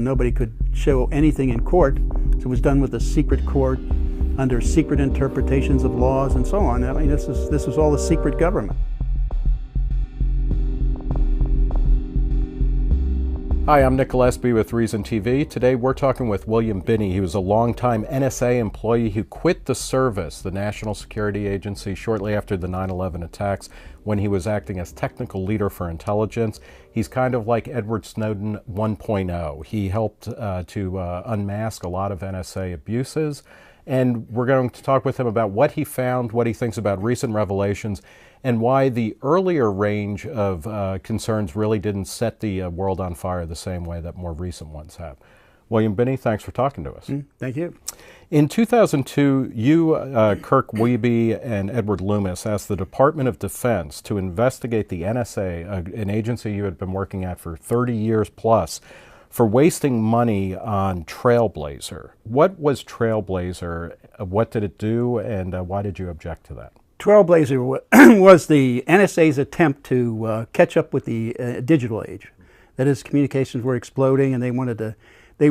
and nobody could show anything in court. So it was done with a secret court under secret interpretations of laws and so on. I mean, this was all a secret government. Hi, I'm Nick Gillespie with Reason TV. Today we're talking with William Binney. He was a longtime NSA employee who quit the service, the National Security Agency, shortly after the 9/11 attacks when he was acting as technical leader for intelligence. He's kind of like Edward Snowden 1.0. He helped to unmask a lot of NSA abuses. And we're going to talk with him about what he found, what he thinks about recent revelations, and why the earlier range of concerns really didn't set the world on fire the same way that more recent ones have. William Binney, thanks for talking to us. Thank you. In 2002, you, Kirk Wiebe, and Edward Loomis asked the Department of Defense to investigate the NSA, an agency you had been working at for 30 years plus, for wasting money on Trailblazer. What was Trailblazer? What did it do, and why did you object to that? Trailblazer was the NSA's attempt to catch up with the digital age. That is, communications were exploding, and they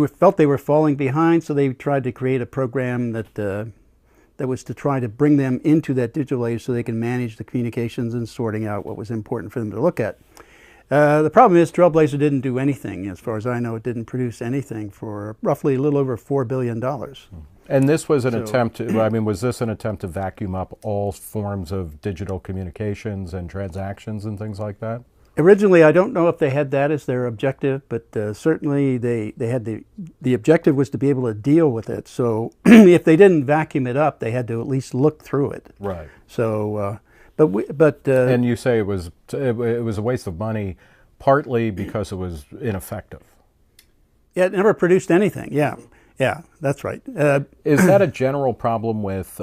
felt they were falling behind, so they tried to create a program that was to try to bring them into that digital age so they can manage the communications and sorting out what was important for them to look at. The problem is Trailblazer didn't do anything. As far as I know, it didn't produce anything for roughly a little over $4 billion. And this was an attempt to, was this an attempt to vacuum up all forms of digital communications and transactions and things like that? Originally, I don't know if they had that as their objective, but certainly they had the objective was to be able to deal with it. So if they didn't vacuum it up, they had to at least look through it. Right. So, and you say it was a waste of money, partly because it was ineffective. Yeah, it never produced anything. Yeah, that's right. Is that a general problem with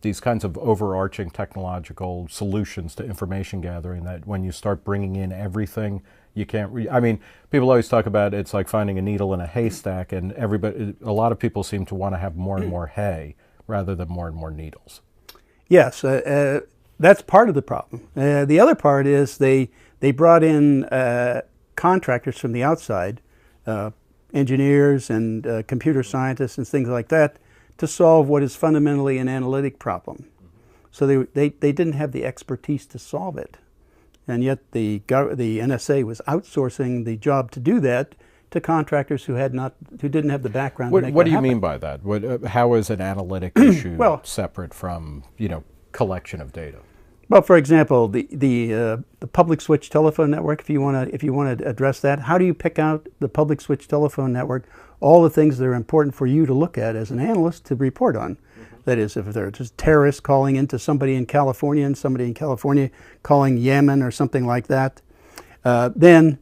these kinds of overarching technological solutions to information gathering, that when you start bringing in everything, you can't people always talk about it's like finding a needle in a haystack, and a lot of people seem to want to have more and more hay rather than more and more needles. Yes, that's part of the problem. The other part is they brought in contractors from the outside, engineers and computer scientists and things like that, to solve what is fundamentally an analytic problem. So they didn't have the expertise to solve it, and yet the NSA was outsourcing the job to do that to contractors who didn't have the background. What do you mean by that? How is an analytic issue separate from collection of data? Well, for example, the public switch telephone network. If you want to address that, how do you pick out the public switch telephone network? All the things that are important for you to look at as an analyst to report on. That is, if there are just terrorists calling into somebody in California and somebody in California calling Yemen or something like that, then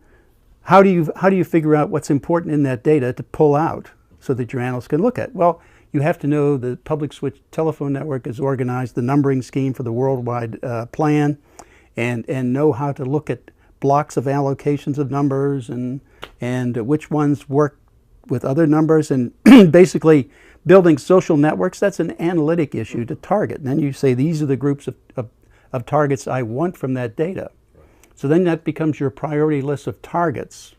how do you figure out what's important in that data to pull out so that your analyst can look at? Well, you have to know the public switch telephone network is organized, the numbering scheme for the worldwide plan, and know how to look at blocks of allocations of numbers and which ones work with other numbers, and basically building social networks. That's an analytic issue to target. And then you say these are the groups of targets I want from that data. So then that becomes your priority list of targets,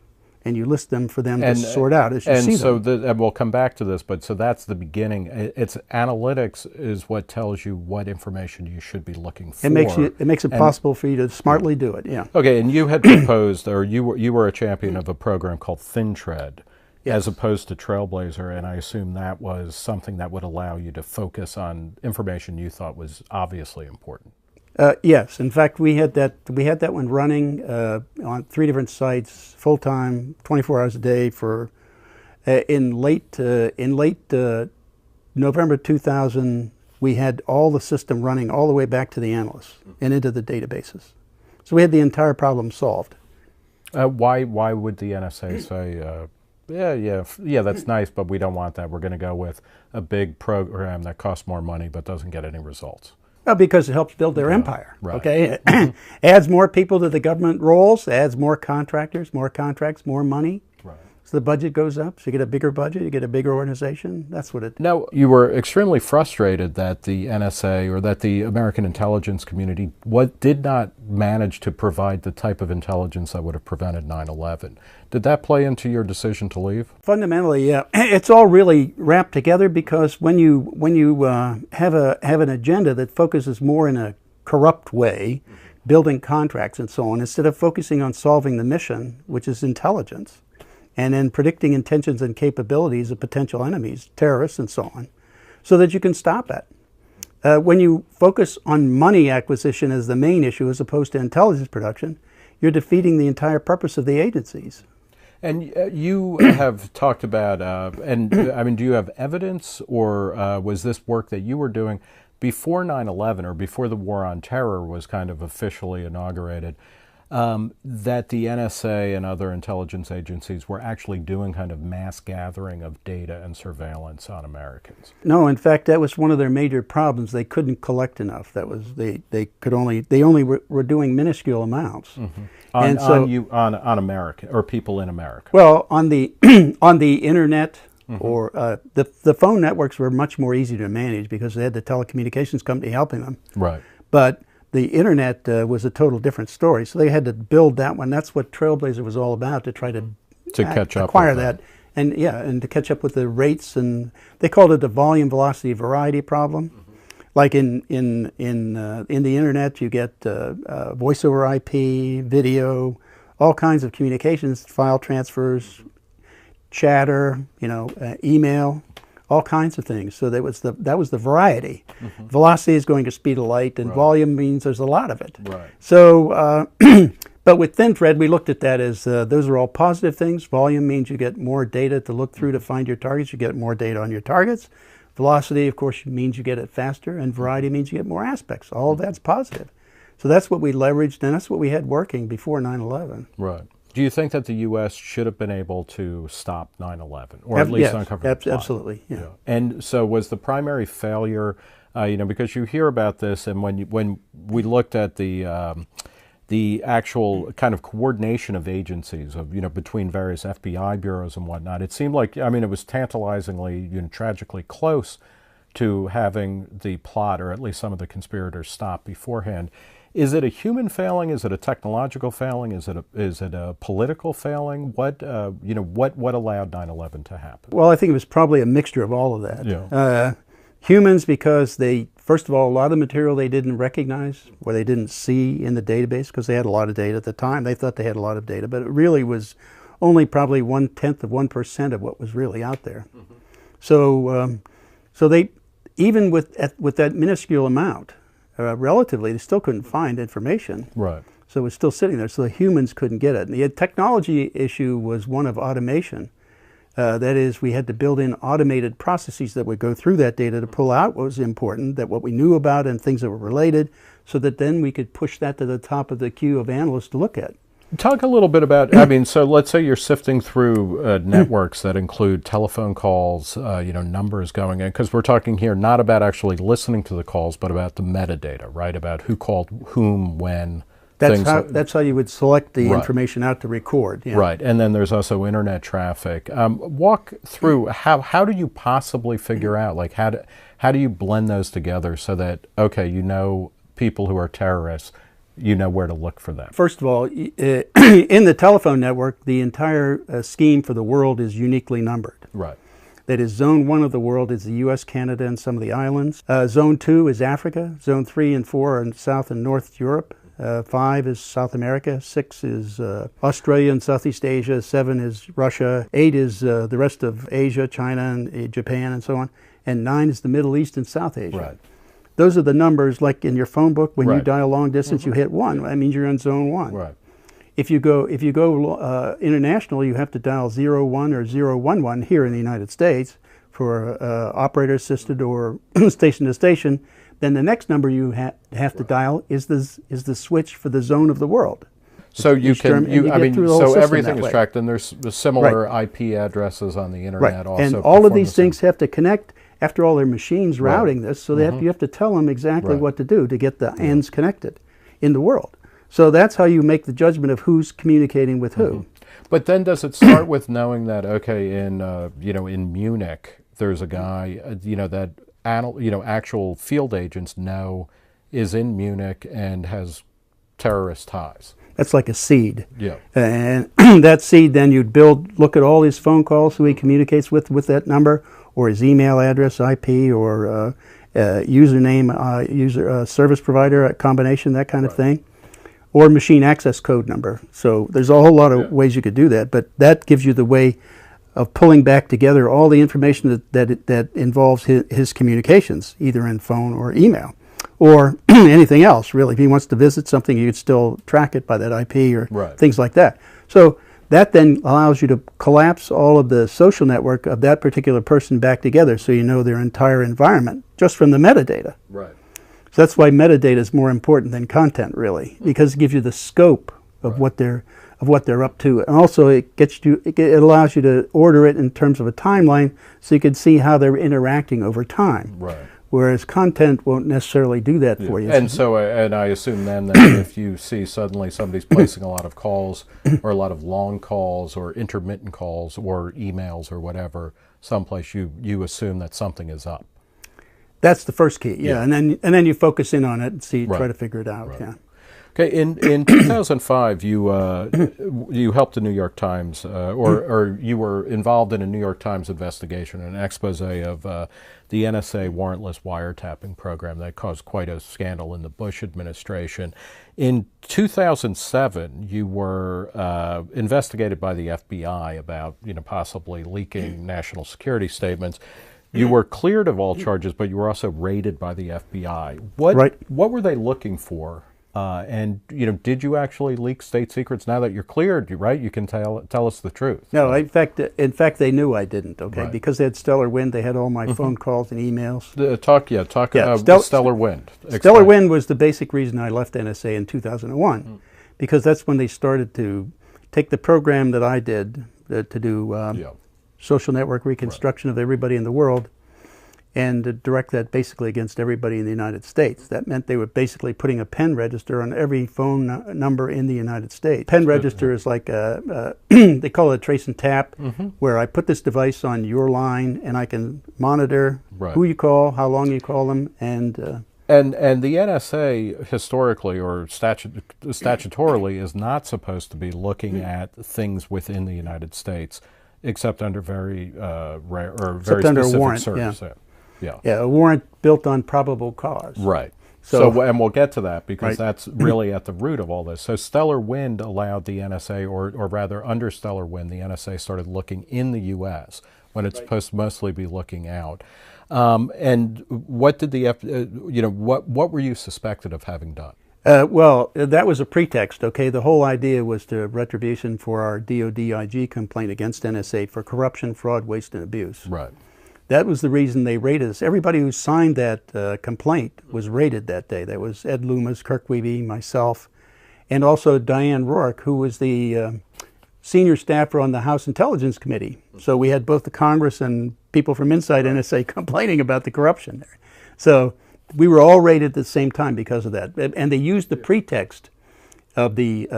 and you list them for them to sort out as you see them. And we'll come back to this, but so that's the beginning. It's analytics is what tells you what information you should be looking for. It makes it possible for you to smartly do it. Yeah. Okay, and you had proposed, or you were a champion of a program called ThinTread, as opposed to Trailblazer, and I assume that was something that would allow you to focus on information you thought was obviously important. Yes, in fact, we had that one running on 3 different sites, full time, 24 hours a day for in late November 2000. We had all the system running all the way back to the analysts and into the databases. So we had the entire problem solved. Why would the NSA say, yeah, that's nice, but we don't want that. We're going to go with a big program that costs more money but doesn't get any results? Well, because it helps build their empire. Right. Okay, adds more people to the government rolls, adds more contractors, more contracts, more money. Right. So the budget goes up, so you get a bigger budget, you get a bigger organization. That's what it... Now, you were extremely frustrated that the NSA, or that the American intelligence community, did not manage to provide the type of intelligence that would have prevented 9/11. Did that play into your decision to leave? Fundamentally, yeah. It's all really wrapped together, because when you have an agenda that focuses more in a corrupt way, building contracts and so on, instead of focusing on solving the mission, which is intelligence, and then predicting intentions and capabilities of potential enemies, terrorists and so on, so that you can stop it. When you focus on money acquisition as the main issue as opposed to intelligence production, you're defeating the entire purpose of the agencies. And you have talked about, do you have evidence, or was this work that you were doing before 9/11, or before the war on terror was kind of officially inaugurated, that the NSA and other intelligence agencies were actually doing kind of mass gathering of data and surveillance on Americans? No, in fact, that was one of their major problems. They couldn't collect enough. That was they only were doing minuscule amounts. Mm-hmm. On America, or people in America. Well, on the on the internet. Mm-hmm. Or the phone networks were much more easy to manage because they had the telecommunications company helping them. Right. But the internet was a total different story. So they had to build that one. That's what Trailblazer was all about, to try to catch up, acquire that. And to catch up with the rates. And they called it the volume, velocity, variety problem. Mm-hmm. Like in the internet, you get voice over IP, video, all kinds of communications, file transfers, chatter, email, all kinds of things. So that was the variety. Mm-hmm. Velocity is going to speed of light, and volume means there's a lot of it. Right. So, but with thin thread, we looked at that as those are all positive things. Volume means you get more data to look through to find your targets. You get more data on your targets. Velocity, of course, means you get it faster, and variety means you get more aspects. All of that's positive. So that's what we leveraged, and that's what we had working before 9/11. Right. Do you think that the U.S. should have been able to stop 9/11, or at least uncover the plot? Absolutely. Yeah. And so, was the primary failure, because you hear about this, and when we looked at the actual kind of coordination of agencies between various FBI bureaus and whatnot, it seemed like it was tantalizingly, tragically close to having the plot, or at least some of the conspirators, stopped beforehand. Is it a human failing? Is it a technological failing? Is it a political failing? What allowed 9/11 to happen? Well, I think it was probably a mixture of all of that. Yeah. Humans, because first of all, a lot of the material they didn't recognize, or they didn't see in the database, because they had a lot of data at the time. They thought they had a lot of data, but it really was only probably 1/10 of 1% of what was really out there. Mm-hmm. So they, even with that minuscule amount, relatively, they still couldn't find information. Right. So it was still sitting there, so the humans couldn't get it. And the technology issue was one of automation. That is, we had to build in automated processes that would go through that data to pull out what was important, what we knew about, and things that were related, so that then we could push that to the top of the queue of analysts to look at. Talk a little bit about, so let's say you're sifting through networks that include telephone calls, numbers going in, because we're talking here not about actually listening to the calls, but about the metadata, right? About who called whom, when. That's how you would select the information out to record. Yeah. Right, and then there's also internet traffic. Walk through, how do you possibly figure out, like how do you blend those together so that, people who are terrorists, you know where to look for them? First of all, in the telephone network, the entire scheme for the world is uniquely numbered. Right. That is, Zone 1 of the world is the U.S., Canada, and some of the islands. Zone 2 is Africa. Zone 3 and 4 are in South and North Europe. 5 is South America. 6 is Australia and Southeast Asia. 7 is Russia. 8 is the rest of Asia, China, and Japan, and so on. And 9 is the Middle East and South Asia. Right. Those are the numbers, like in your phone book, when you dial long distance, you hit 1. That means you're in zone 1. Right. If you go international, you have to dial 01 or 011 here in the United States for operator assisted or station to station. Then the next number you have to dial is the switch for the zone of the world. So so everything is tracked, and there's similar IP addresses on the internet also. And all of these things have to connect. After all, their machines routing this, so you have to tell them exactly what to do to get the ends connected in the world. So that's how you make the judgment of who's communicating with who. But then does it start with knowing that, okay, in, in Munich, there's a guy, that actual field agents know is in Munich and has terrorist ties? That's like a seed. Yeah. And that seed, then you'd look at all his phone calls, who he communicates with that number, or his email address, IP, or username, service provider, a combination, that kind of thing, or machine access code number. So there's a whole lot of ways you could do that, but that gives you the way of pulling back together all the information that involves his communications, either in phone or email, or anything else, really. If he wants to visit something, you could still track it by that IP or things like that. So that then allows you to collapse all of the social network of that particular person back together, so you know their entire environment just from the metadata. Right. So that's why metadata is more important than content, really, because it gives you the scope of what they're up to, and also it allows you to order it in terms of a timeline, so you can see how they're interacting over time. Right. Whereas content won't necessarily do that for you. And so, and I assume then that if you see suddenly somebody's placing a lot of calls, or a lot of long calls, or intermittent calls, or emails, or whatever, someplace you assume that something is up. That's the first key, and then you focus in on it and try to figure it out. Yeah. Okay, in 2005, you helped the New York Times, or you were involved in a New York Times investigation, an expose of the NSA warrantless wiretapping program that caused quite a scandal in the Bush administration. In 2007, you were investigated by the FBI about possibly leaking national security statements. You were cleared of all charges, but you were also raided by the FBI. What were they looking for? And did you actually leak state secrets? Now that you're cleared, you can tell us the truth. No, in fact, they knew I didn't. Okay, because they had Stellar Wind, they had all my phone calls and emails. Stellar Wind. Stellar Wind was the basic reason I left NSA in 2001, because that's when they started to take the program that I did to do social network reconstruction of everybody in the world, and to direct that basically against everybody in the United States. That meant they were basically putting a pen register on every phone number in the United States. Pen register is like they call it a trace and tap, where I put this device on your line and I can monitor who you call, how long you call them, and the NSA historically or statutorily is not supposed to be looking at things within the United States, except under very rare or very specific warrant, circumstances. Yeah, a warrant built on probable cause. Right. So and we'll get to that, because that's really at the root of all this. So Stellar Wind allowed the NSA, or rather under Stellar Wind, the NSA started looking in the U.S. when it's supposed to mostly be looking out. And what did what were you suspected of having done? Well, that was a pretext, okay? The whole idea was to retribution for our DOD-IG complaint against NSA for corruption, fraud, waste, and abuse. Right. That was the reason they raided us. Everybody who signed that complaint was raided that day. That was Ed Loomis, Kirk Wiebe, myself, and also Diane Rourke, who was the senior staffer on the House Intelligence Committee. So we had both the Congress and people from inside NSA complaining about the corruption there. So we were all raided at the same time because of that. And they used the pretext of the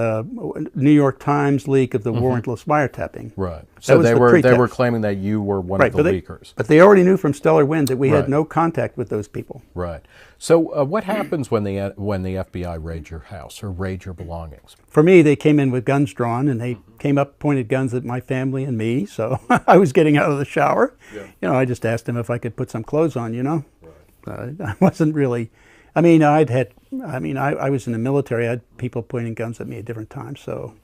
New York Times leak of the warrantless wiretapping. Right. So they were claiming that you were one of the leakers. But they already knew from Stellar Wind that we had no contact with those people. Right. So what happens when the FBI raids your house or raid your belongings? For me, they came in with guns drawn, and they came up, pointed guns at my family and me. So I was getting out of the shower. Yeah. I just asked them if I could put some clothes on. Right. I wasn't really. I was in the military. I had people pointing guns at me at different times. So,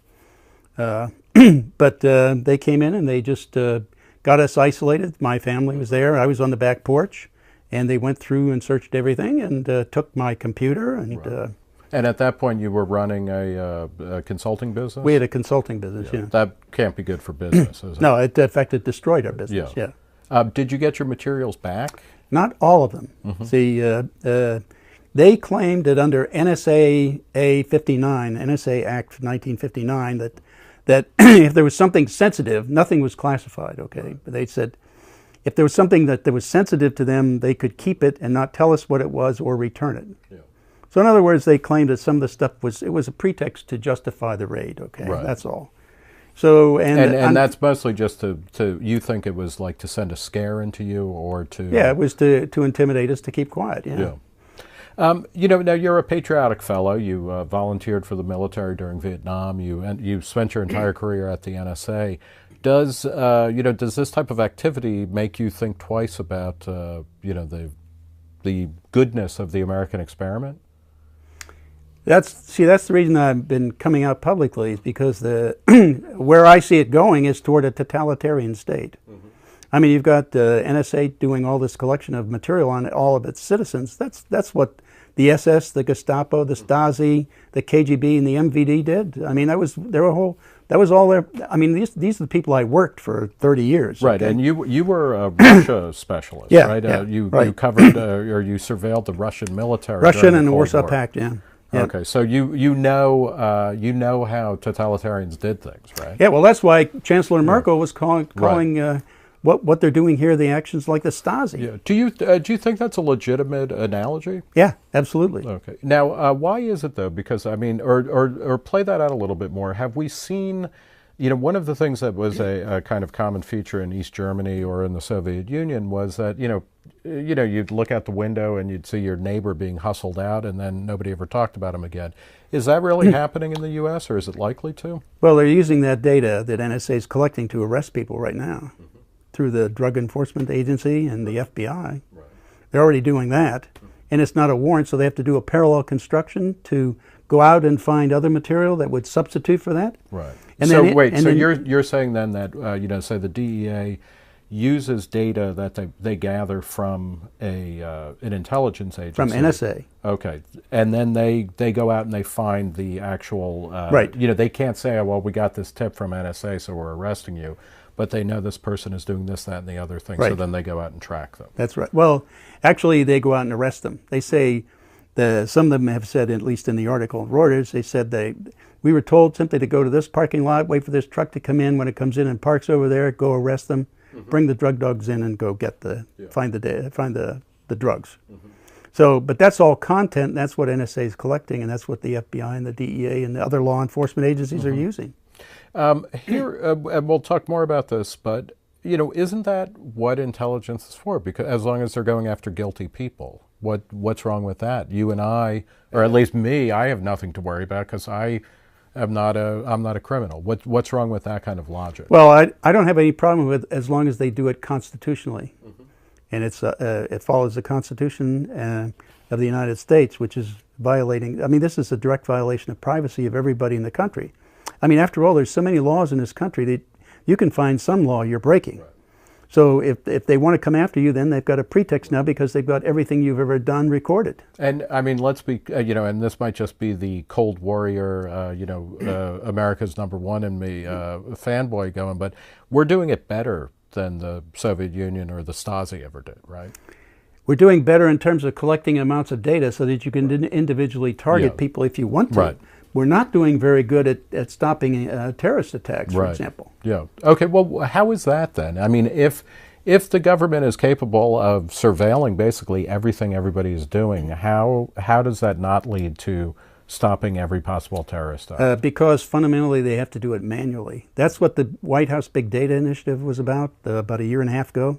but they came in and they just got us isolated. My family was there. I was on the back porch, and they went through and searched everything and took my computer. And and at that point, you were running a consulting business? We had a consulting business. Yeah. That can't be good for business, is it? No, in fact, it destroyed our business. Yeah. Did you get your materials back? Not all of them. See. They claimed that under NSA 59, NSA Act 1959, that if there was something sensitive, nothing was classified, okay? But they said if there was something that was sensitive to them, they could keep it and not tell us what it was or return it. Yeah. So in other words, they claimed that some of the stuff was a pretext to justify the raid, okay? Right. That's all. So and that's mostly just to you think it was like to send a scare into you or to it was to intimidate us to keep quiet. Yeah. You know, now you're a patriotic fellow. You volunteered for the military during Vietnam. You spent your entire career at the NSA. Does does this type of activity make you think twice about the goodness of the American experiment? That's the reason I've been coming out publicly, is because where I see it going is toward a totalitarian state. Mm-hmm. I mean, you've got the NSA doing all this collection of material on all of its citizens. That's what the SS, the Gestapo, the Stasi, the KGB, and the MVD did. I mean, that was all their. I mean, these are the people I worked for 30 years. Right, okay? And you were a Russia specialist, right? You covered or you surveilled the Russian military. Russian and the Warsaw Pact, yeah. Yep. Okay, so you know how totalitarians did things, right? Yeah, well, that's why Chancellor Merkel was calling what they're doing here the actions like the Stasi. Yeah. Do you think that's a legitimate analogy? Yeah, absolutely. Okay. Now, why is it though? Because I mean, or play that out a little bit more. Have we seen? You know, one of the things that was a kind of common feature in East Germany or in the Soviet Union was that you'd look out the window and you'd see your neighbor being hustled out, and then nobody ever talked about him again. Is that really happening in the U.S., or is it likely to? Well, they're using that data that NSA is collecting to arrest people right now through the Drug Enforcement Agency and the FBI. Right. They're already doing that, and it's not a warrant, so they have to do a parallel construction to go out and find other material that would substitute for that. Right. And so you're saying then that say the DEA uses data that they gather from an intelligence agency. From NSA. Okay. And then they go out and they find the actual right. They can't say, oh, well, we got this tip from NSA, so we're arresting you. But they know this person is doing this, that, and the other thing, right. So then they go out and track them. That's right. Well, actually, they go out and arrest them. They say, some of them have said, at least in the article, Reuters, they said we were told simply to go to this parking lot, wait for this truck to come in. When it comes in and parks over there, go arrest them, bring the drug dogs in, and go find the drugs. Mm-hmm. So, but that's all content. That's what NSA is collecting, and that's what the FBI and the DEA and the other law enforcement agencies are using. Here, and we'll talk more about this, but isn't that what intelligence is for? Because as long as they're going after guilty people, what's wrong with that? You and I, or at least me, I have nothing to worry about because I'm not a criminal. What's wrong with that kind of logic? Well, I don't have any problem with it as long as they do it constitutionally, and it follows the Constitution of the United States, which is violating. I mean, this is a direct violation of privacy of everybody in the country. I mean, after all, there's so many laws in this country that you can find some law you're breaking. Right. So if they want to come after you, then they've got a pretext now because they've got everything you've ever done recorded. And I mean, let's be, and this might just be the Cold Warrior, America's #1 in me fanboy going, but we're doing it better than the Soviet Union or the Stasi ever did, right? We're doing better in terms of collecting amounts of data so that you can individually target people if you want to. Right. We're not doing very good at stopping terrorist attacks, for example. Yeah. Okay. Well, how is that then? I mean, if the government is capable of surveilling basically everything everybody is doing, how does that not lead to stopping every possible terrorist act? Because fundamentally they have to do it manually. That's what the White House Big Data Initiative was about a year and a half ago.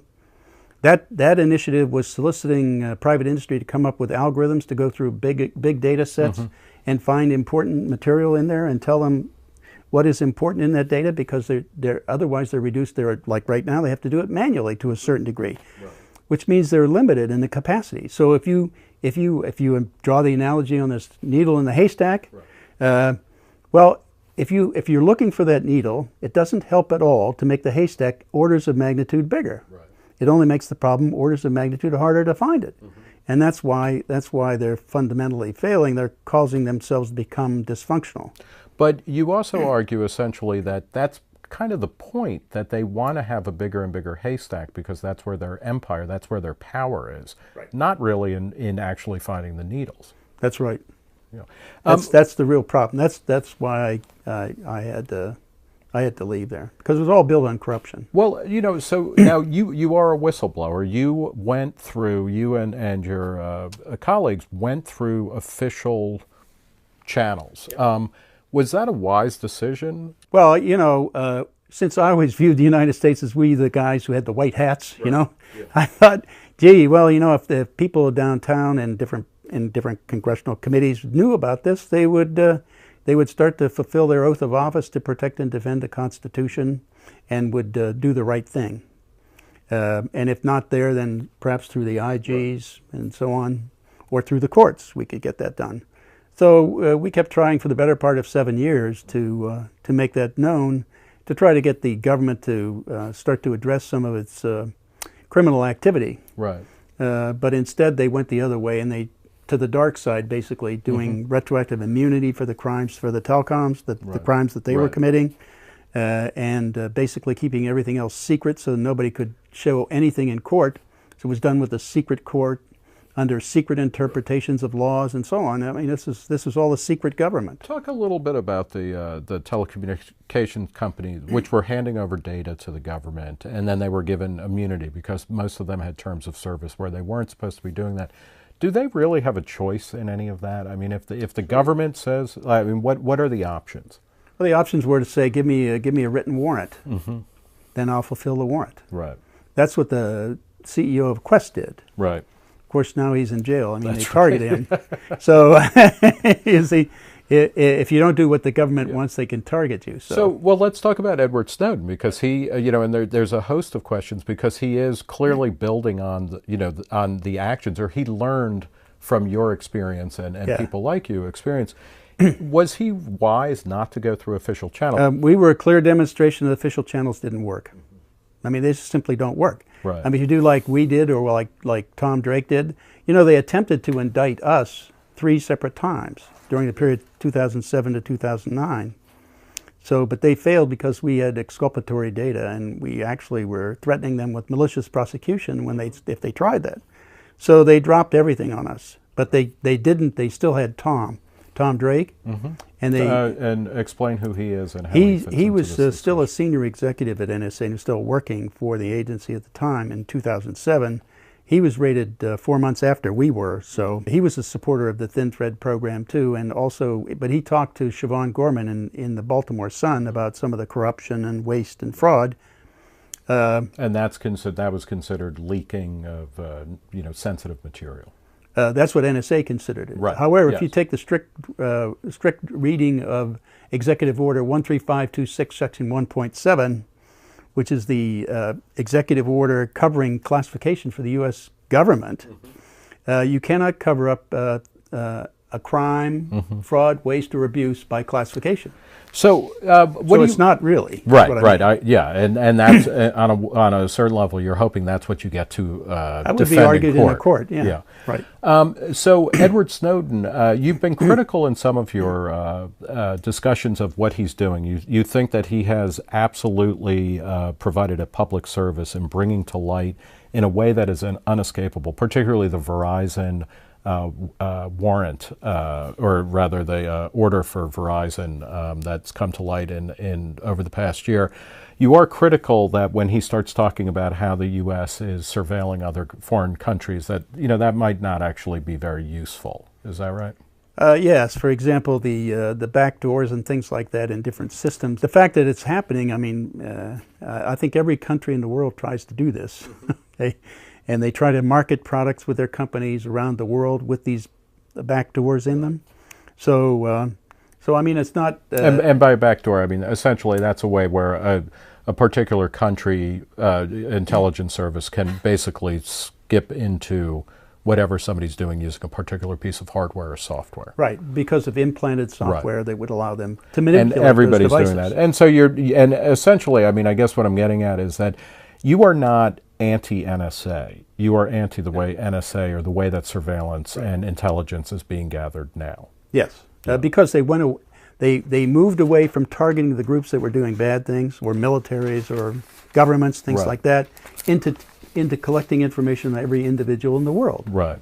That initiative was soliciting private industry to come up with algorithms to go through big data sets and find important material in there and tell them what is important in that data, because otherwise they're reduced. Like right now, they have to do it manually to a certain degree, which means they're limited in the capacity. So if you draw the analogy on this needle in the haystack, well, if you're looking for that needle, it doesn't help at all to make the haystack orders of magnitude bigger. Right. It only makes the problem orders of magnitude harder to find it. And that's why they're fundamentally failing. They're causing themselves to become dysfunctional. But you also argue essentially that that's kind of the point, that they want to have a bigger and bigger haystack because that's where their empire, that's where their power is, not really in actually finding the needles. That's right. Yeah. That's the real problem. That's why I had to leave there, because it was all built on corruption. Well, so now you are a whistleblower. You went through, you and your colleagues went through official channels. Was that a wise decision? Well, you know, since I always viewed the United States as we the guys who had the white hats, you know, I thought, gee, well, you know, if the people downtown and different congressional committees knew about this, they would start to fulfill their oath of office to protect and defend the Constitution, and would do the right thing. And if not there, then perhaps through the IGs and so on, or through the courts, we could get that done. So we kept trying for the better part of 7 years to make that known, to try to get the government to start to address some of its criminal activity. Right. But instead, they went the other way, and they to the dark side, basically doing retroactive immunity for the crimes for the telecoms, the crimes that they were committing, and basically keeping everything else secret so nobody could show anything in court. So it was done with a secret court, under secret interpretations of laws and so on. I mean, this is all a secret government. Talk a little bit about the telecommunications companies, which were handing over data to the government, and then they were given immunity because most of them had terms of service where they weren't supposed to be doing that. Do they really have a choice in any of that? I mean, if the government says, I mean, what are the options? Well, the options were to say, give me a written warrant, then I'll fulfill the warrant. Right. That's what the CEO of Quest did. Right. Of course, now he's in jail. I mean, That's they targeted him. So, you see, if you don't do what the government wants, they can target you. So, well, let's talk about Edward Snowden, because he, you know, and there's a host of questions, because he is clearly building on, the, you know, on the actions, or he learned from your experience and people like you experience. Was he wise not to go through official channels? We were a clear demonstration that official channels didn't work. I mean, they just simply don't work. Right. I mean, if you do like we did, or like Tom Drake did, you know, they attempted to indict us 3 separate times during the period 2007 to 2009. So, but they failed because we had exculpatory data, and we actually were threatening them with malicious prosecution if they tried that. So they dropped everything on us. But they didn't. They still had Tom Drake, and they and explain who he is and how he was still a senior executive at NSA and was still working for the agency at the time. In 2007, he was raided 4 months after we were, so he was a supporter of the Thin Thread program too, and also, but he talked to Siobhan Gorman in the Baltimore Sun about some of the corruption and waste and fraud. And that was considered leaking of you know, sensitive material. That's what NSA considered it. Right. However, if you take the strict reading of Executive Order 13526, Section 1.7, which is the executive order covering classification for the U.S. government, you cannot cover up a crime, fraud, waste, or abuse by classification. So, it's not really. Right, right. I mean. And that's on a certain level, you're hoping that's what you get to that would be argued in a court. Yeah. Right. So, Edward Snowden, you've been critical in some of your discussions of what he's doing. You think that he has absolutely provided a public service in bringing to light in a way that is unescapable, particularly the Verizon warrant, or rather the order for Verizon that's come to light in over the past year. You are critical that when he starts talking about how the U.S. is surveilling other foreign countries, that, you know, that might not actually be very useful. Is that right? Yes. For example, the back doors and things like that in different systems. The fact that it's happening, I mean, I think every country in the world tries to do this. And they try to market products with their companies around the world with these back doors in them. So I mean, it's not... and by backdoor, I mean, essentially that's a way where a particular country intelligence service can basically skip into whatever somebody's doing using a particular piece of hardware or software. Right, because of implanted software that would allow them to manipulate and everybody's those doing that. And so and essentially, I mean, I guess what I'm getting at is that you are not anti-NSA. You are anti the way NSA, or the way that surveillance and intelligence is being gathered now. Yes, because they moved away from targeting the groups that were doing bad things, or militaries, or governments, things like that, into collecting information on every individual in the world. Right.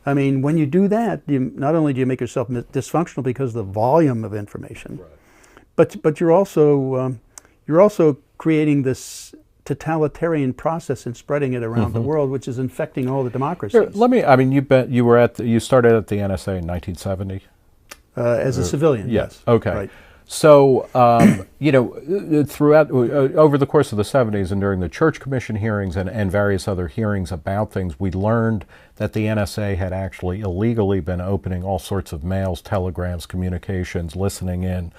I mean, when you do that, not only do you make yourself dysfunctional because of the volume of information, but you're also creating this totalitarian process and spreading it around the world, which is infecting all the democracies. Here, I mean, you started at the NSA in 1970? As a civilian, yes. Okay. Right. So, throughout, over the course of the 70s and during the Church Commission hearings and various other hearings about things, we learned that the NSA had actually illegally been opening all sorts of mails, telegrams, communications, listening in,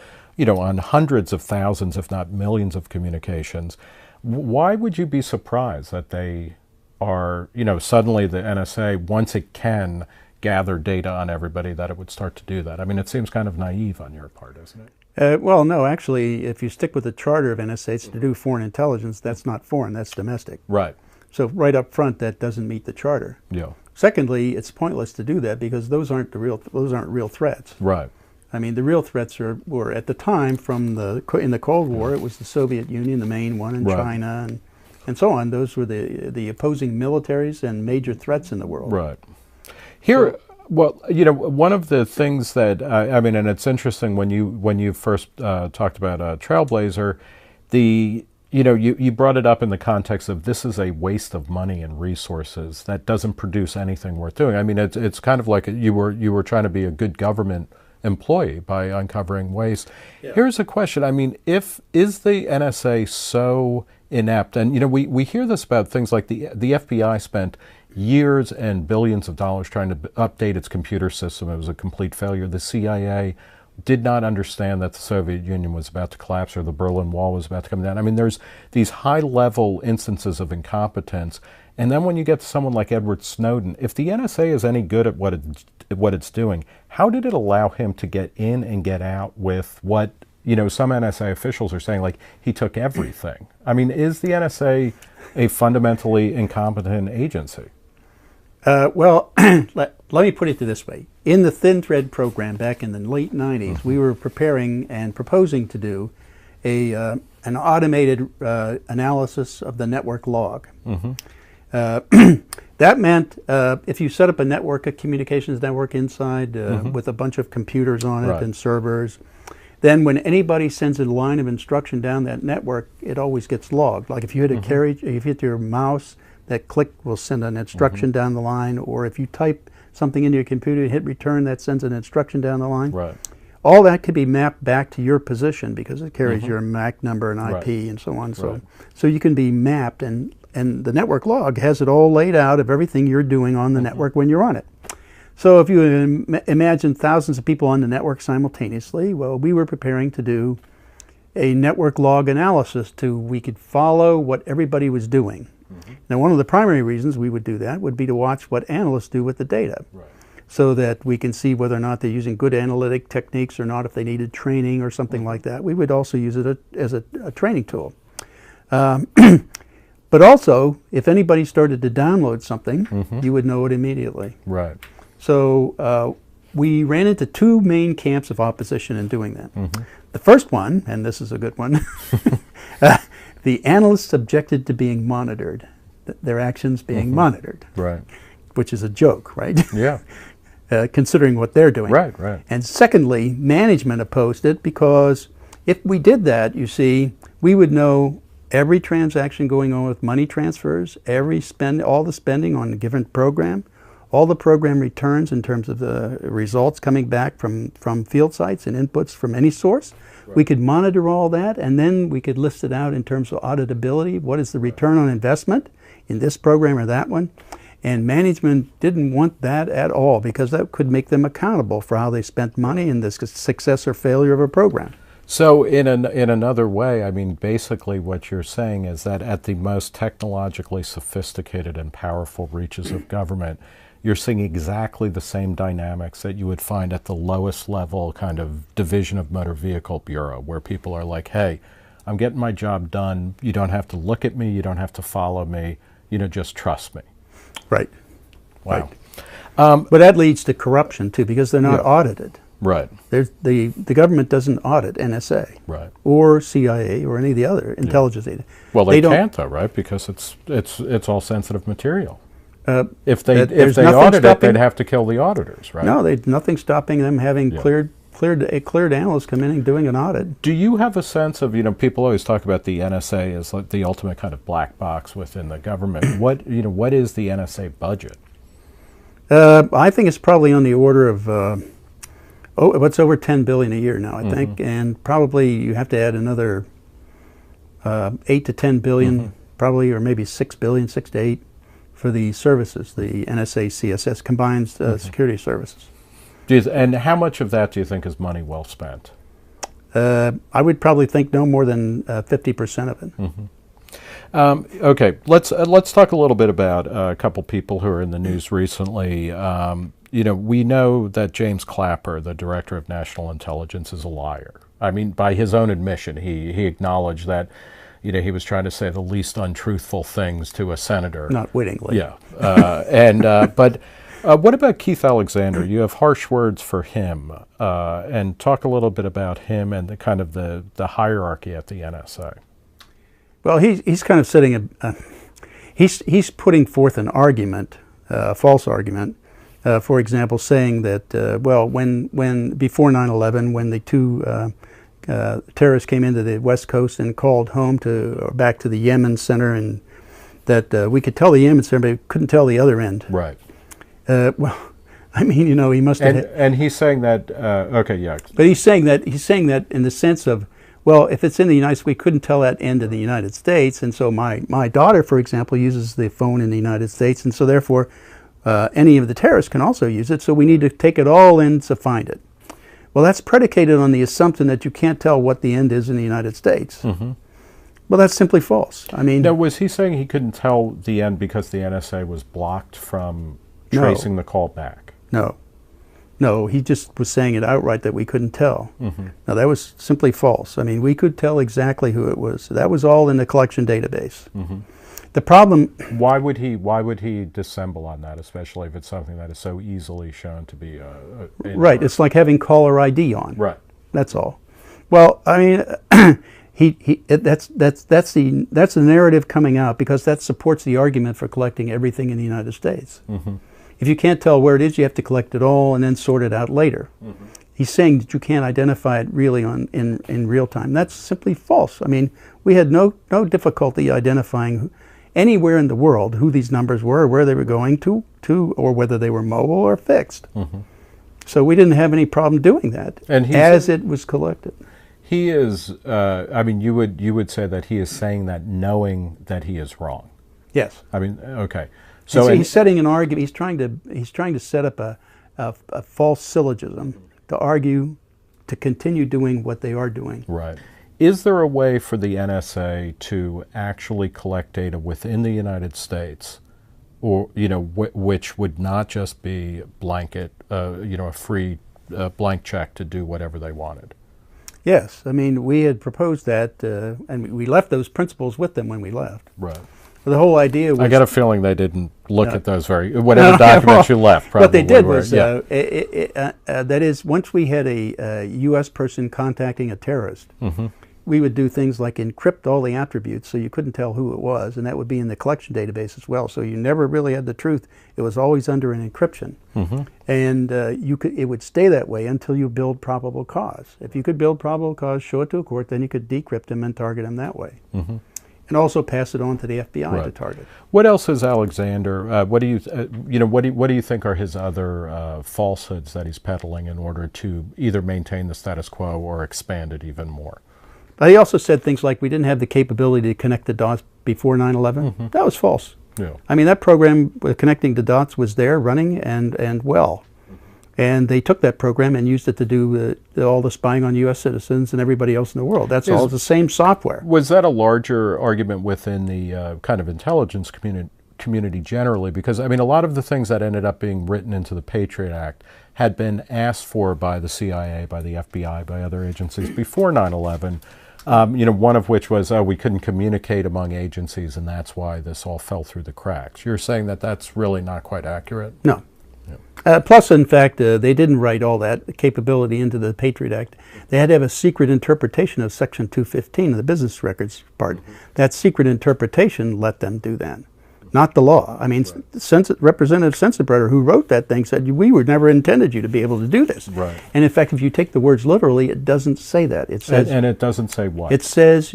on hundreds of thousands, if not millions of communications. Why would you be surprised that they are, suddenly the NSA, once it can gather data on everybody, that it would start to do that? I mean, it seems kind of naive on your part, isn't it? Well, no, actually, if you stick with the charter of NSA, it's to do foreign intelligence. That's not foreign, that's domestic. Right. So right up front, that doesn't meet the charter. Yeah. Secondly, it's pointless to do that because those aren't real threats. Right. I mean, the real threats were at the time in the Cold War, it was the Soviet Union, the main one, and right. China, and so on. Those were the opposing militaries and major threats in the world. Right. Here. So, well, one of the things that I mean, and it's interesting when you first talked about Trailblazer, you brought it up in the context of this is a waste of money and resources that doesn't produce anything worth doing. I mean, it's kind of like you were trying to be a good government employee by uncovering waste. Yeah. Here's a question. I mean, is the NSA so inept? And we hear this about things like the FBI spent years and billions of dollars trying to update its computer system. It was a complete failure. The CIA did not understand that the Soviet Union was about to collapse or the Berlin Wall was about to come down. I mean, there's these high-level instances of incompetence. And then when you get to someone like Edward Snowden, if the NSA is any good at what it's doing, how did it allow him to get in and get out with what, some NSA officials are saying, like, he took everything? I mean, is the NSA a fundamentally incompetent agency? Well, let me put it this way. In the Thin Thread program back in the late 90s, mm-hmm. we were preparing and proposing to do an automated analysis of the network log. Mm-hmm. That meant if you set up a communications network inside mm-hmm. with a bunch of computers on it right. and servers, then when anybody sends a line of instruction down that network, it always gets logged. Like if you hit mm-hmm. if you hit your mouse, that click will send an instruction mm-hmm. down the line, or if you type something into your computer, hit return, that sends an instruction down the line. Right. All that could be mapped back to your position because it carries mm-hmm. your MAC number and IP right. and so on. Right. So you can be mapped, and the network log has it all laid out of everything you're doing on the mm-hmm. network when you're on it. So if you imagine thousands of people on the network simultaneously, well, we were preparing to do a network log analysis we could follow what everybody was doing. Mm-hmm. Now, one of the primary reasons we would do that would be to watch what analysts do with the data, right. so that we can see whether or not they're using good analytic techniques or not, if they needed training or something mm-hmm. like that. We would also use it as a training tool. But also, if anybody started to download something, mm-hmm. you would know it immediately. Right. So we ran into two main camps of opposition in doing that. Mm-hmm. The first one, and this is a good one, the analysts objected to being monitored, their actions being mm-hmm. monitored. Right. Which is a joke, right? Yeah. Considering what they're doing. Right, right. And secondly, management opposed it because if we did that, you see, we would know every transaction going on with money transfers, all the spending on a given program, all the program returns in terms of the results coming back from field sites and inputs from any source. Right. We could monitor all that, and then we could list it out in terms of auditability. What is the return on investment in this program or that one? And management didn't want that at all because that could make them accountable for how they spent money and the success or failure of a program. So in another way, I mean, basically what you're saying is that at the most technologically sophisticated and powerful reaches of government, you're seeing exactly the same dynamics that you would find at the lowest level kind of division of motor vehicle bureau, where people are like, hey, I'm getting my job done. You don't have to look at me. You don't have to follow me. Just trust me. Right. Wow. Right. But that leads to corruption, too, because they're not audited. Right. The government doesn't audit NSA right. or CIA or any of the other intelligence data. Well, they can't, though, right? Because it's all sensitive material. If they audit it, they'd have to kill the auditors, right? No, there's nothing stopping them having cleared analysts come in and doing an audit. Do you have a sense of, people always talk about the NSA as like the ultimate kind of black box within the government. What is the NSA budget? I think it's probably on the order of it's over 10 billion a year now, I think, and probably you have to add another 8 to 10 billion, probably, or maybe 6 billion, 6 to 8, for the services, the NSA, CSS, combined security services. And how much of that do you think is money well spent? I would probably think no more than 50% of it. Okay, let's talk a little bit about a couple people who are in the news recently. You know, we know that James Clapper, the Director of National Intelligence, is a liar. I mean, by his own admission, he acknowledged that, you know, he was trying to say the least untruthful things to a senator. Not wittingly. Yeah. But what about Keith Alexander? You have harsh words for him. And talk a little bit about him and the kind of the hierarchy at the NSA. Well, he's kind of setting he's putting forth an argument, a false argument. For example, saying that, well, when before 9/11, when the two terrorists came into the West Coast and called home or back to the Yemen center, and that we could tell the Yemen center, but we couldn't tell the other end. Right. Well, I mean, you know, he must have. And he's saying that. Okay, yeah. But he's saying that in the sense of, well, if it's in the United States, we couldn't tell that end of the United States, and so my daughter, for example, uses the phone in the United States, and so therefore. Any of the terrorists can also use it, so we need to take it all in to find it. Well, that's predicated on the assumption that you can't tell what the end is in the United States. Well, that's simply false. I mean, now, was he saying he couldn't tell the end because the NSA was blocked from tracing the call back? No, he just was saying it outright that we couldn't tell. Now, that was simply false. I mean, we could tell exactly who it was. That was all in the collection database. The problem. Why would he dissemble on that, especially if it's something that is so easily shown to be right? It's like having caller ID on. Right. That's all. Well, I mean, that's the narrative coming out, because that supports the argument for collecting everything in the United States. If you can't tell where it is, you have to collect it all and then sort it out later. He's saying that you can't identify it really in real time. That's simply false. I mean, we had no difficulty identifying anywhere in the world who these numbers were, or where they were going to, or whether they were mobile or fixed. So we didn't have any problem doing that as it was collected. He is. I mean, you would say that he is saying that knowing that he is wrong. Yes. I mean, okay. So he's setting an argument. He's trying to set up a false syllogism to argue, to continue doing what they are doing. Right. Is there a way for the NSA to actually collect data within the United States, or which would not just be blanket, a free blank check to do whatever they wanted? Yes, I mean, we had proposed that, and we left those principles with them when we left. Right. But the whole idea was. I got a feeling they didn't look at those whatever documents you left. Probably what they did was, that is, once we had a U.S. person contacting a terrorist. We would do things like encrypt all the attributes so you couldn't tell who it was, and that would be in the collection database as well. So you never really had the truth. It was always under an encryption. And it would stay that way until you build probable cause. If you could build probable cause, show it to a court, then you could decrypt them and target them that way. And also pass it on to the FBI to target. What else is Alexander? What do you think are his other falsehoods that he's peddling in order to either maintain the status quo or expand it even more? But he also said things like we didn't have the capability to connect the dots before 9/11. That was false. Yeah. I mean, that program connecting the dots was there, running and well. And they took that program and used it to do all the spying on U.S. citizens and everybody else in the world. That's all the same software. Was that a larger argument within the kind of intelligence community generally? Because, I mean, a lot of the things that ended up being written into the Patriot Act had been asked for by the CIA, by the FBI, by other agencies before 9/11. One of which was, we couldn't communicate among agencies, and that's why this all fell through the cracks. You're saying that that's really not quite accurate? No. Plus, in fact, they didn't write all that capability into the Patriot Act. They had to have a secret interpretation of Section 215 of the business records part. That secret interpretation let them do that, not the law. I mean, Representative Sensenbrenner, who wrote that thing, said, we were never intended you to be able to do this. Right. And in fact, if you take the words literally, it doesn't say that. It says, and it doesn't say what? It says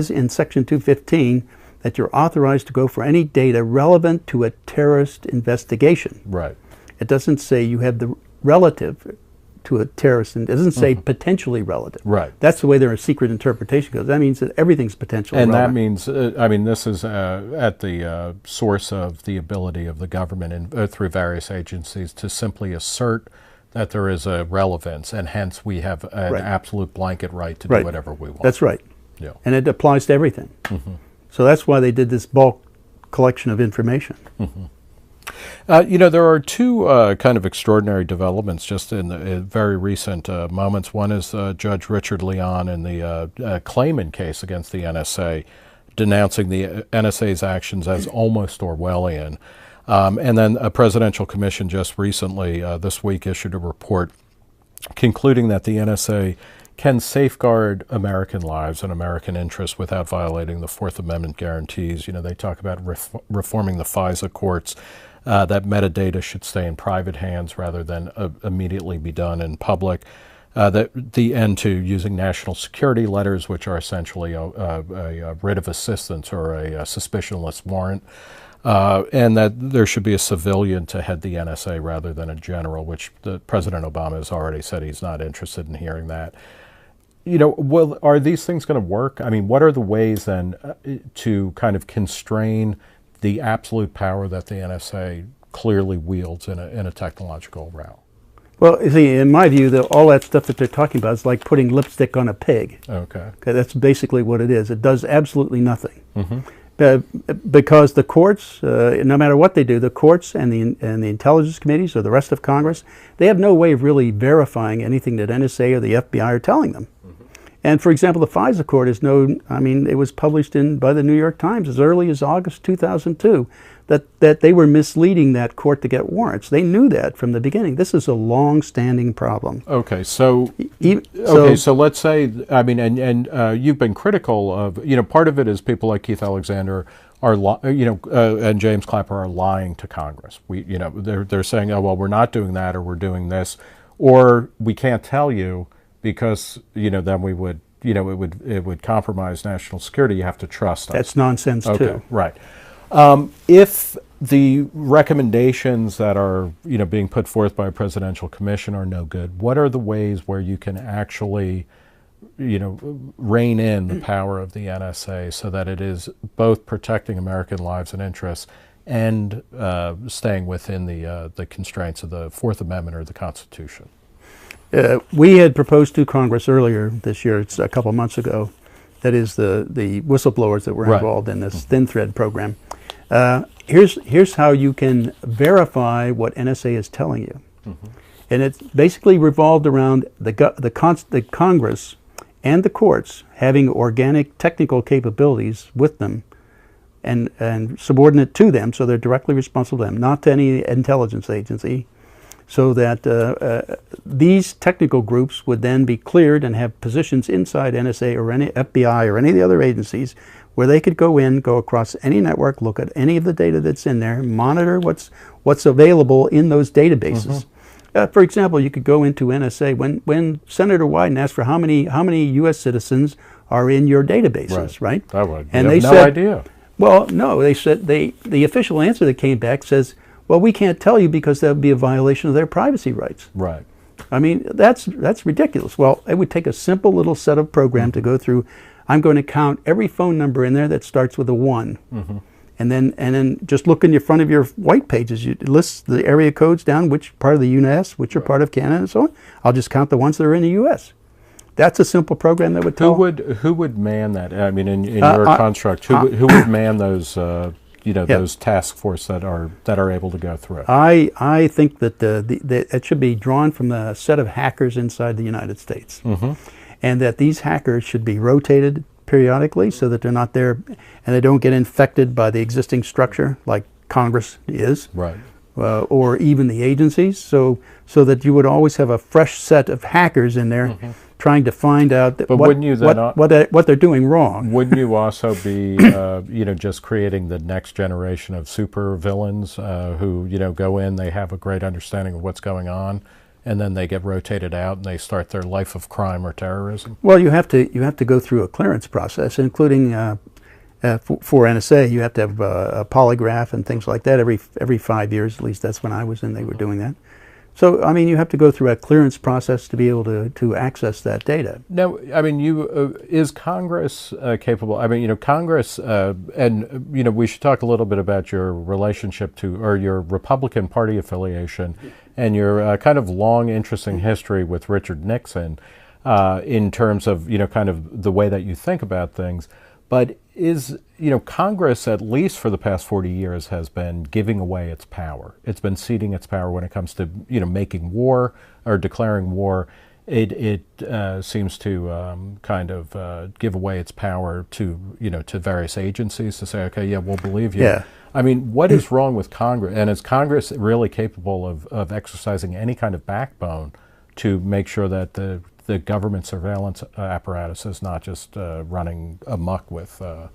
in Section 215 that you're authorized to go for any data relevant to a terrorist investigation. Right. It doesn't say you have the relative to a terrorist, and it doesn't say potentially relevant. Right. That's the way their secret interpretation goes. That means that everything's potentially relevant. And that means, I mean, this is at the source of the ability of the government through various agencies to simply assert that there is a relevance, and hence we have an absolute blanket right to do whatever we want. That's right. Yeah. And it applies to everything. So that's why they did this bulk collection of information. There are two kind of extraordinary developments just in the very recent moments. One is Judge Richard Leon in the Clayman case against the NSA, denouncing the NSA's actions as almost Orwellian. And then a presidential commission just recently, this week, issued a report concluding that the NSA can safeguard American lives and American interests without violating the Fourth Amendment guarantees. They talk about reforming the FISA courts, that metadata should stay in private hands rather than immediately be done in public. The end to using national security letters, which are essentially a writ of assistance or a suspicionless warrant. And that there should be a civilian to head the NSA rather than a general, which President Obama has already said he's not interested in hearing that. Well, are these things going to work? I mean, what are the ways then to kind of constrain the absolute power that the NSA clearly wields in a technological realm? Well, you see, in my view, all that stuff that they're talking about is like putting lipstick on a pig. Okay. That's basically what it is. It does absolutely nothing. Because the courts, no matter what they do, the courts and the intelligence committees or the rest of Congress, they have no way of really verifying anything that NSA or the FBI are telling them. And for example, the FISA court is it was published by the New York Times as early as August 2002 that they were misleading that court to get warrants. They knew that from the beginning. This is a long-standing problem. Okay, so let's say, and you've been critical of, part of it is people like Keith Alexander are, and James Clapper are lying to Congress. They're saying, oh well, we're not doing that, or we're doing this, or we can't tell you because then we would it would compromise national security. You have to trust us. That's nonsense too. Right. If the recommendations that are being put forth by a presidential commission are no good, what are the ways where you can actually rein in the power of the NSA so that it is both protecting American lives and interests and staying within the constraints of the Fourth Amendment or the Constitution? We had proposed to Congress earlier this year, it's a couple months ago, that is the whistleblowers that were involved in this thin thread program. Here's how you can verify what NSA is telling you. And it's basically revolved around the Congress and the courts having organic technical capabilities with them and subordinate to them, so they're directly responsible to them, not to any intelligence agency, so that these technical groups would then be cleared and have positions inside NSA or any FBI or any of the other agencies where they could go across any network, look at any of the data that's in there, monitor what's available in those databases. For example, you could go into NSA when Senator Wyden asked for how many U.S. citizens are in your databases, right? And they said, no idea. Well, no, they said the official answer that came back says, well, we can't tell you because that would be a violation of their privacy rights. Right. I mean, that's ridiculous. Well, it would take a simple little set of program to go through. I'm going to count every phone number in there that starts with a 1. And then just look in your front of your white pages. You list the area codes down, which part of the U.S., which are part of Canada, and so on. I'll just count the ones that are in the U.S. That's a simple program that would tell. Who would man that? I mean, in your construct, who would man those? Those task force that are able to go through it. I think that it should be drawn from a set of hackers inside the United States, and that these hackers should be rotated periodically so that they're not there and they don't get infected by the existing structure like Congress is, right, or even the agencies. So that you would always have a fresh set of hackers in there. Trying to find out what they're doing wrong. Wouldn't you also be, just creating the next generation of super villains who, go in, they have a great understanding of what's going on, and then they get rotated out and they start their life of crime or terrorism? Well, you have to go through a clearance process, including for NSA. You have to have a polygraph and things like that every 5 years. At least that's when I was in. They were doing that. So, I mean, you have to go through a clearance process to be able to access that data. Now, I mean, is Congress capable? I mean, Congress, and we should talk a little bit about your relationship to, or your Republican Party affiliation, and your kind of long, interesting history with Richard Nixon, in terms of kind of the way that you think about things. But is Congress, at least for the past 40 years, has been giving away its power. It's been ceding its power when it comes to making war or declaring war. It seems to kind of give away its power to to various agencies to say, okay, yeah, we'll believe you. Yeah. I mean, what is wrong with Congress? And is Congress really capable of exercising any kind of backbone to make sure that the government surveillance apparatus is not just running amok with all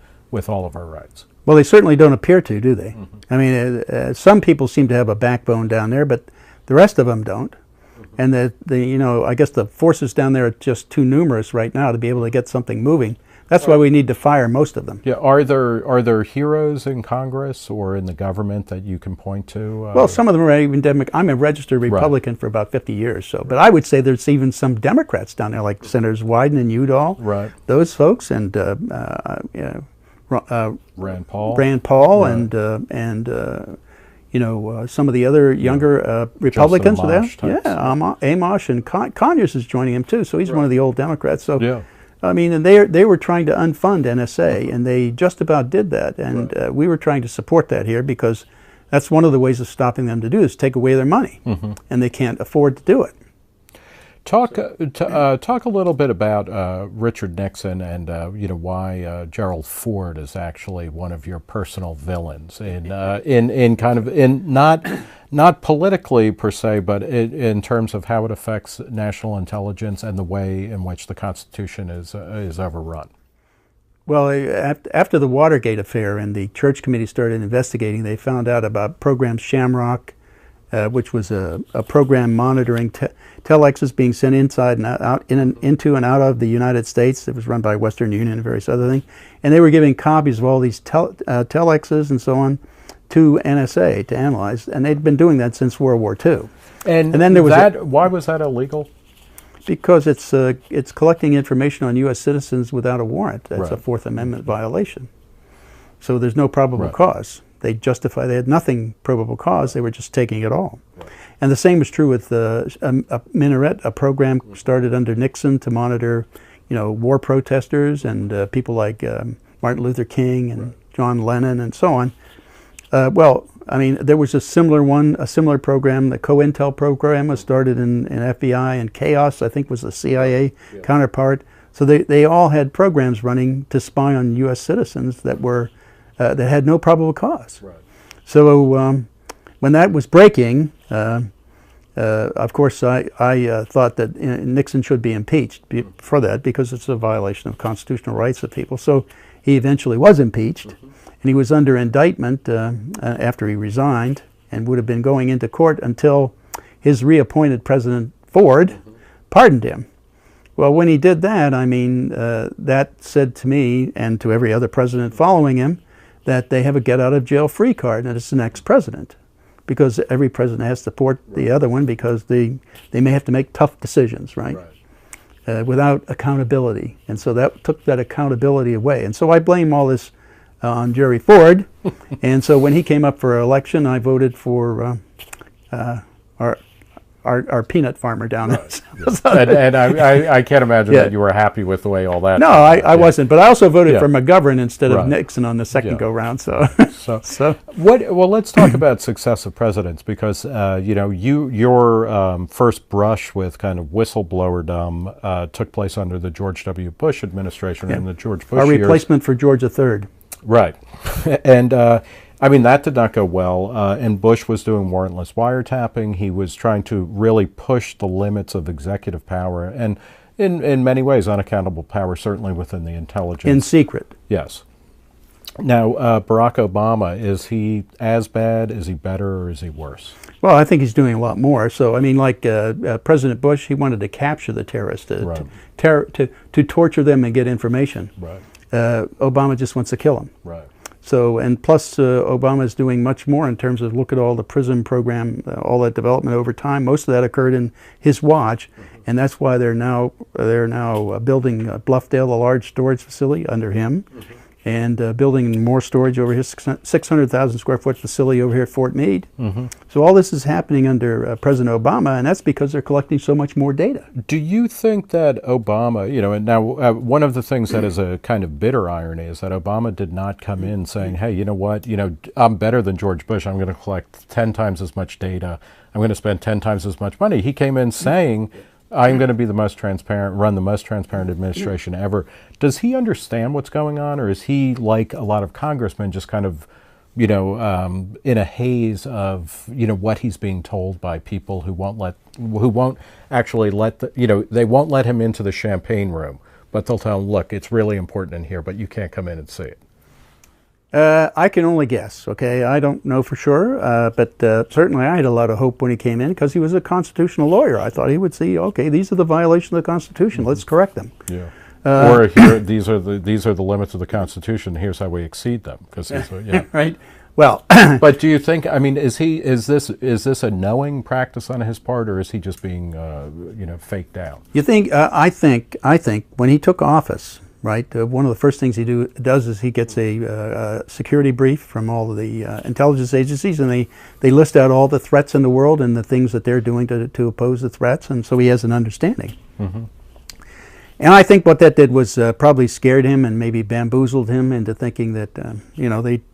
of our rights? Well, they certainly don't appear to, do they? Mm-hmm. I mean, some people seem to have a backbone down there, but the rest of them don't. Mm-hmm. And I guess the forces down there are just too numerous right now to be able to get something moving. That's why we need to fire most of them. Yeah, are there heroes in Congress or in the government that you can point to? Well, some of them are even Democrats. I'm a registered Republican for about 50 years, but I would say there's even some Democrats down there, like Senators Wyden and Udall. Right. Those folks, and Rand Paul. Right. Some of the other younger Republicans. Amash, and Conyers is joining him too. So he's one of the old Democrats. So. Yeah. I mean, and they were trying to unfund NSA, and they just about did that. And we were trying to support that here because that's one of the ways of stopping them to do is take away their money, and they can't afford to do it. Talk a little bit about Richard Nixon and why Gerald Ford is actually one of your personal villains in not politically per se, but in terms of how it affects national intelligence and the way in which the Constitution is overrun. Well, after the Watergate affair and the Church Committee started investigating, they found out about Program Shamrock, which was a program monitoring telexes being sent inside and out, into and out of the United States. It was run by Western Union and various other things. And they were giving copies of all these telexes and so on to NSA to analyze. And they'd been doing that since World War II. And then there was why was that illegal? Because it's collecting information on U.S. citizens without a warrant. That's a Fourth Amendment violation. So there's no probable cause. They had nothing probable cause. They were just taking it all. Right. And the same was true with Minaret, a program started under Nixon to monitor, war protesters and people like Martin Luther King and John Lennon and so on. There was a similar program. The COINTEL program was started in FBI, and Chaos, I think, was the CIA counterpart. So they all had programs running to spy on U.S. citizens that were that had no probable cause. Right. So when that was breaking, of course, I thought that Nixon should be impeached for that because it's a violation of constitutional rights of people. So he eventually was impeached, and he was under indictment after he resigned and would have been going into court until his reappointed President Ford pardoned him. Well, when he did that, that said to me and to every other president following him that they have a get-out-of-jail-free card, and it's the next president, because every president has to support the other one because they may have to make tough decisions, without accountability. And so that took that accountability away. And so I blame all this on Jerry Ford. And so when he came up for election, I voted for our peanut farmer down there. And I can't imagine that you were happy with the way all that. No, I wasn't. But I also voted for McGovern instead of Nixon on the second go-round. So well, let's talk about successive presidents, because your first brush with kind of whistleblowerdom took place under the George W. Bush administration and the George Bush years. Our replacement years. for George III. Right. And that did not go well, and Bush was doing warrantless wiretapping. He was trying to really push the limits of executive power, and in many ways unaccountable power, certainly within the intelligence. In secret. Yes. Now, Barack Obama, is he as bad? Is he better, or is he worse? Well, I think he's doing a lot more. So, like President Bush, he wanted to capture the terrorists, to torture them and get information. Right. Obama just wants to kill them. Right. So, and plus Obama is doing much more in terms of look at all the PRISM program, all that development over time. Most of that occurred in his watch, and that's why they're now building Bluffdale, a large storage facility under him, and building more storage over his 600,000 square foot facility over here at Fort Meade. So all this is happening under President Obama, and that's because they're collecting so much more data. Do you think that Obama, and now one of the things that is a kind of bitter irony is that Obama did not come in saying, hey, you know what, I'm better than George Bush. I'm going to collect 10 times as much data. I'm going to spend 10 times as much money. He came in saying, I'm going to be the most transparent, run the most transparent administration ever. Does he understand what's going on, or is he, like a lot of congressmen, just kind of, in a haze of, what he's being told by people who won't actually let they won't let him into the champagne room, but they'll tell him, look, it's really important in here, but you can't come in and see it. I can only guess, okay? I don't know for sure, but certainly I had a lot of hope when he came in because he was a constitutional lawyer. I thought he would see, okay, these are the violations of the Constitution. Let's correct them. Yeah. Or here, these are the limits of the Constitution. Here's how we exceed them. Yeah. Right. Well, but do you think? I mean, is this a knowing practice on his part, or is he just being faked out? You think? I think when he took office. Right. One of the first things he does is he gets a security brief from all of the intelligence agencies, and they list out all the threats in the world and the things that they're doing to oppose the threats, and so he has an understanding. And I think what that did was probably scared him and maybe bamboozled him into thinking that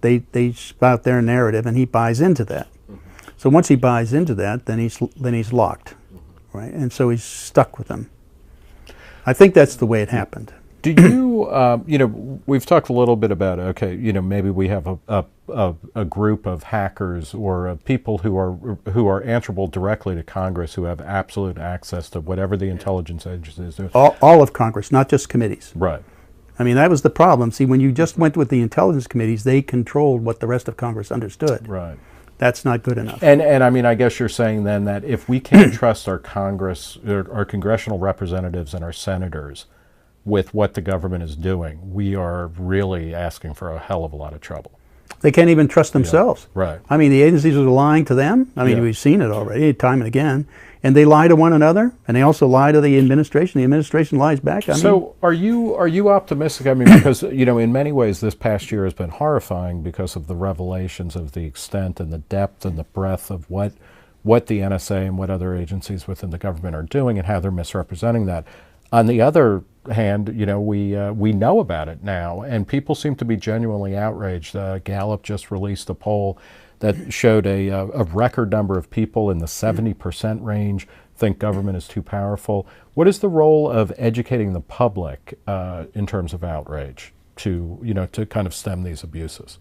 they spout their narrative, and he buys into that. So once he buys into that, then he's locked, right? And so he's stuck with them. I think that's the way it happened. Do you, we've talked a little bit about, okay, maybe we have a group of hackers or people who are answerable directly to Congress, who have absolute access to whatever the intelligence agencies do. All of Congress, not just committees. Right. I mean, that was the problem. See, when you just went with the intelligence committees, they controlled what the rest of Congress understood. Right. That's not good enough. And I mean, I guess you're saying then that if we can't trust our our congressional representatives and our senators with what the government is doing, we are really asking for a hell of a lot of trouble. They can't even trust themselves. Yeah, right. I mean, the agencies are lying to them. I mean, we've seen it already time and again. And they lie to one another, and they also lie to the administration. The administration lies back. So are you optimistic? I mean, because, in many ways this past year has been horrifying because of the revelations of the extent and the depth and the breadth of what the NSA and what other agencies within the government are doing and how they're misrepresenting that. On the other hand, we know about it now, and people seem to be genuinely outraged. Gallup just released a poll that showed a record number of people in the 70% range think government is too powerful. What is the role of educating the public in terms of outrage to kind of stem these abuses?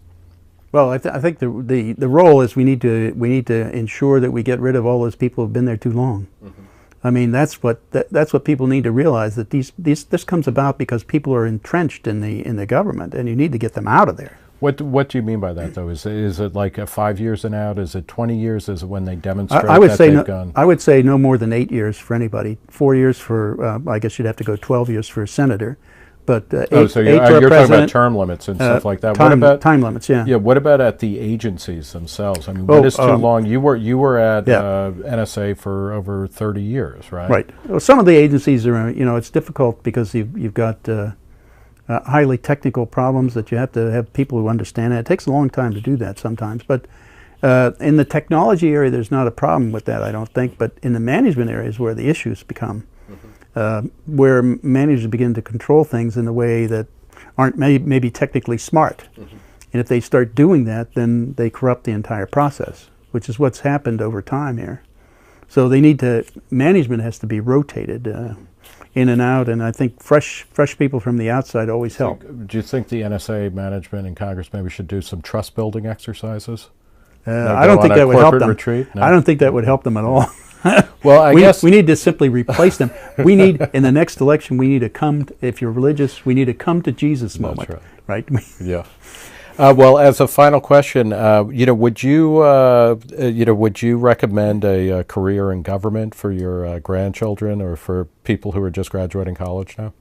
Well, I think the role is we need to ensure that we get rid of all those people who've been there too long. I mean, that's what people need to realize, that this comes about because people are entrenched in the government, and you need to get them out of there. What do you mean by that, though? Is it like 5 years and out? Is it 20 years? Is it when they demonstrate that they've gone? I would say no more than 8 years for anybody. 4 years for, I guess you'd have to go 12 years for a senator. But you're talking about term limits and stuff like that. What about time limits? Yeah. Yeah. What about at the agencies themselves? I mean, what is too long? You were at NSA for over 30 years, right? Right. Well, some of the agencies are, it's difficult because you've got highly technical problems that you have to have people who understand it. It takes a long time to do that sometimes. But in the technology area, there's not a problem with that, I don't think. But in the management areas where the issues become, where managers begin to control things in a way that aren't maybe technically smart. And if they start doing that, then they corrupt the entire process, which is what's happened over time here. So management has to be rotated in and out, and I think fresh people from the outside always help. Do you think the NSA management and Congress maybe should do some trust building exercises? I don't think that would help them. Retreat? No? I don't think that would help them at all. Well, I guess we need to simply replace them. We need, in the next election, we need to come, if you're religious, we need to come to Jesus moment. That's right. Yeah. Well, as a final question, would you recommend a career in government for your grandchildren or for people who are just graduating college now?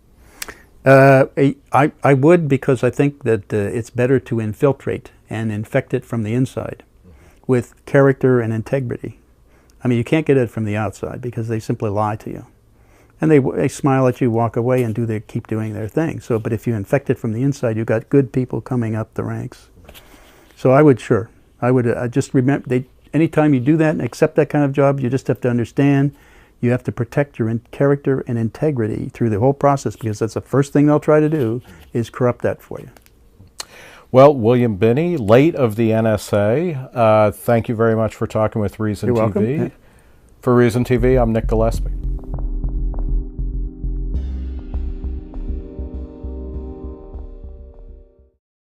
I would, because I think that it's better to infiltrate and infect it from the inside with character and integrity. I mean, you can't get it from the outside because they simply lie to you. And they smile at you, walk away, and keep doing their thing. So, but if you infect it from the inside, you've got good people coming up the ranks. So I would just remember, anytime you do that and accept that kind of job, you just have to understand you have to protect your character and integrity through the whole process, because that's the first thing they'll try to do is corrupt that for you. Well, William Binney, late of the NSA, thank you very much for talking with Reason You're TV. welcome. Yeah. For Reason TV, I'm Nick Gillespie.